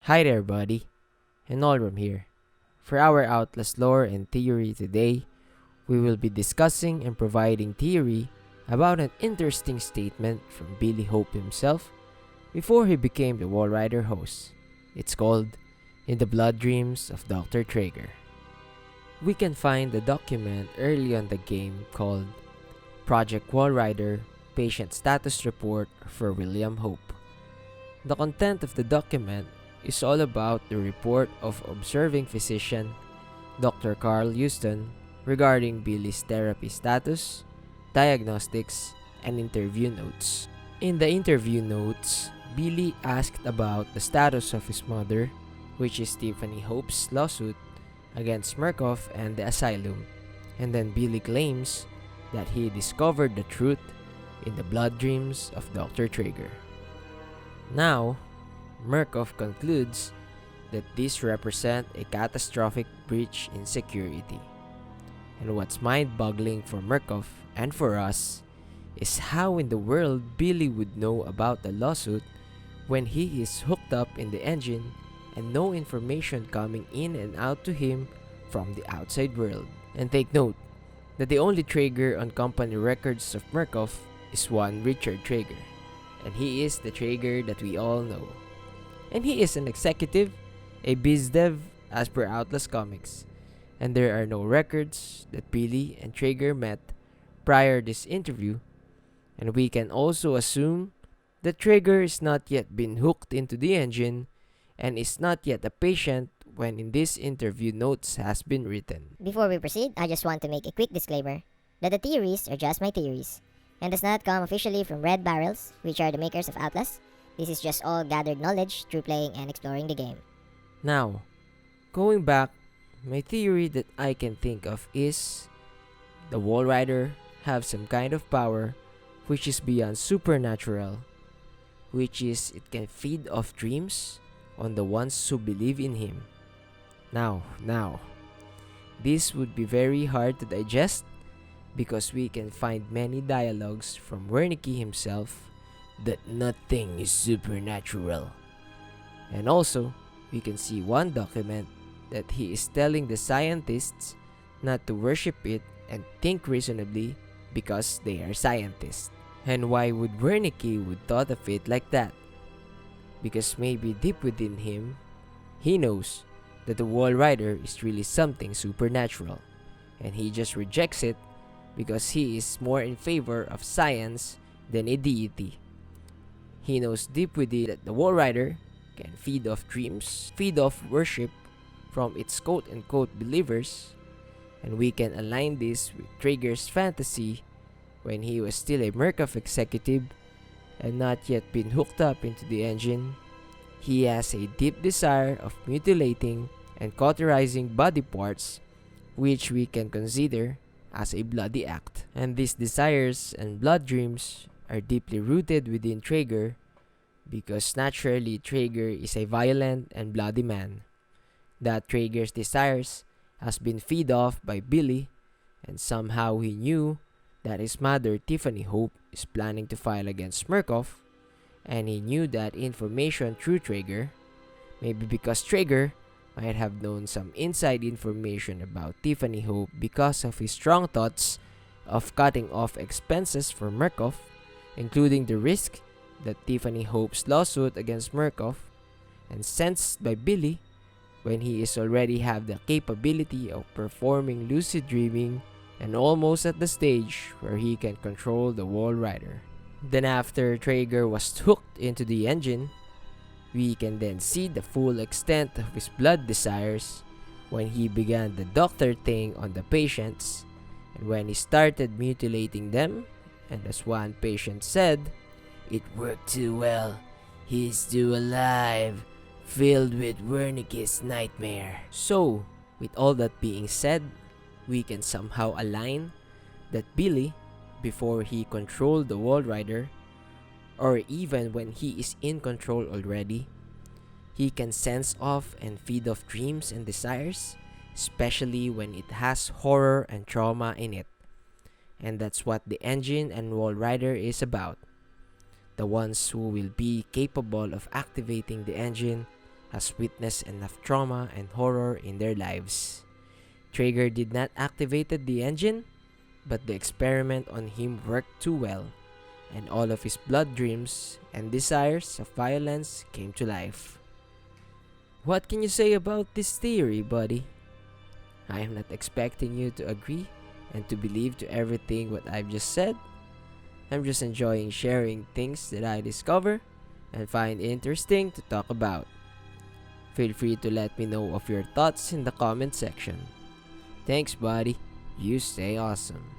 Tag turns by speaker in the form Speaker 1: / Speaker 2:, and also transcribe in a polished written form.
Speaker 1: Hi there, buddy. And Olram here. For our Outlast lore and theory today, we will be discussing and providing theory about an interesting statement from Billy Hope himself before he became the Walrider host. It's called In the Blood Dreams of Dr. Trager. We can find the document early on the game called Project Walrider Patient Status Report for William Hope. The content of the document is all about the report of observing physician Dr. Carl Houston regarding Billy's therapy status, diagnostics, and interview notes. In the interview notes, Billy asked about the status of his mother, which is Tiffany Hope's lawsuit against Murkoff and the Asylum, and then Billy claims that he discovered the truth in the blood dreams of Dr. Trager. Now, Murkoff concludes that this represents a catastrophic breach in security. And what's mind-boggling for Murkoff and for us is how in the world Billy would know about the lawsuit when he is hooked up in the engine and no information coming in and out to him from the outside world. And take note that the only Trager on company records of Murkoff is one Richard Trager, and he is the Trager that we all know. And he is an executive, a biz dev as per Outlast Comics, and there are no records that Billy and Trager met prior this interview, and we can also assume that Trager is not yet been hooked into the engine and is not yet a patient when in this interview notes has been written.
Speaker 2: Before we proceed, I just want to make a quick disclaimer that the theories are just my theories and does not come officially from Red Barrels, which are the makers of Outlast. This is just all gathered knowledge through playing and exploring the game.
Speaker 1: Now, going back, my theory that I can think of is the Walrider have some kind of power which is beyond supernatural, which is it can feed off dreams on the ones who believe in him. Now, this would be very hard to digest because we can find many dialogues from Wernicke himself that nothing is supernatural. And also, we can see one document that he is telling the scientists not to worship it and think reasonably because they are scientists. And why would Wernicke would thought of it like that? Because maybe deep within him, he knows that the Walrider is really something supernatural, and he just rejects it because he is more in favor of science than a deity. He knows deep within that the Walrider can feed off dreams, feed off worship from its quote-unquote believers, and we can align this with Trager's fantasy when he was still a Murkoff executive and not yet been hooked up into the engine. He has a deep desire of mutilating and cauterizing body parts, which we can consider as a bloody act. And these desires and blood dreams are deeply rooted within Trager because naturally Trager is a violent and bloody man. That Trager's desires has been fed off by Billy, and somehow he knew that his mother Tiffany Hope is planning to file against Murkoff, and he knew that information through Trager, maybe because Trager might have known some inside information about Tiffany Hope because of his strong thoughts of cutting off expenses for Murkoff, including the risk that Tiffany Hope's lawsuit against Murkoff, and sensed by Billy when he is already have the capability of performing lucid dreaming and almost at the stage where he can control the Walrider. Then after Trager was hooked into the engine, we can then see the full extent of his blood desires when he began the doctor thing on the patients and when he started mutilating them, and as one patient said, "It worked too well. He's still alive, filled with Wernicke's nightmare." So, with all that being said, we can somehow align that Billy, before he controlled the Walrider, or even when he is in control already, he can sense off and feed off dreams and desires, especially when it has horror and trauma in it. And that's what the engine and Walrider is about. The ones who will be capable of activating the engine has witnessed enough trauma and horror in their lives. Trager did not activate the engine, but the experiment on him worked too well, and all of his blood dreams and desires of violence came to life. What can you say about this theory, buddy? I am not expecting you to agree and to believe to everything what I've just said. I'm just enjoying sharing things that I discover and find interesting to talk about. Feel free to let me know of your thoughts in the comment section. Thanks, buddy. You stay awesome.